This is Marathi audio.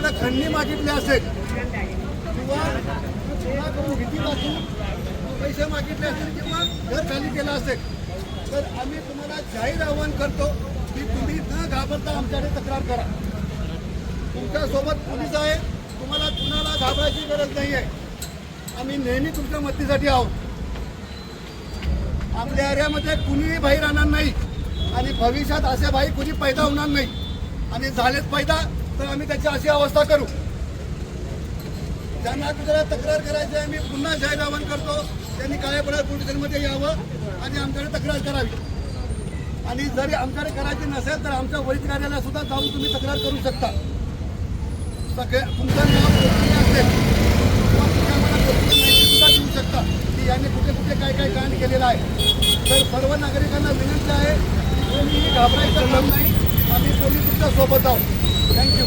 तुम्हाला खंडणी मागितली असेल किंवा कोणाकडून भीती दाखवून पैसे मागितले असेल किंवा घर खाली केलं असेल तर आम्ही तुम्हाला जाहीर आवाहन करतो की तुम्ही न घाबरता आमच्याकडे तक्रार करा. तुमच्यासोबत पोलीस आहे, तुम्हाला कुणाला घाबरायची गरज नाही आहे. आम्ही नेहमी तुमच्या मदतीसाठी आहोत. आपल्या एरियामध्ये कुणीही बाहेर राहणार नाही आणि भविष्यात असे भाई कुणी पैदा होणार नाही आणि झालेच पैदा तर आम्ही त्याची अशी अवस्था करू. ज्यांना कुठला तक्रार करायची आहे मी पुन्हा जाहीर आवाहन करतो त्यांनी काळेपडा पोलीस स्टेशनमध्ये यावं आणि आमच्याकडे तक्रार करावी. आणि जरी आमच्याकडे करायची नसेल तर आमच्या वरिष्ठ कार्यालयात सुद्धा जाऊन तुम्ही तक्रार करू शकता. तुमचं नाव असेल किंवा तुम्ही आम्हाला माहिती सुद्धा देऊ शकता की याने कुठे कुठे काय काय कांड केलेलं आहे. तर सर्व नागरिकांना विनंती आहे कोणीही घाबरायचं काम नाही. आम्ही पोलीस तुमच्या सोबत आहोत. थँक्यू.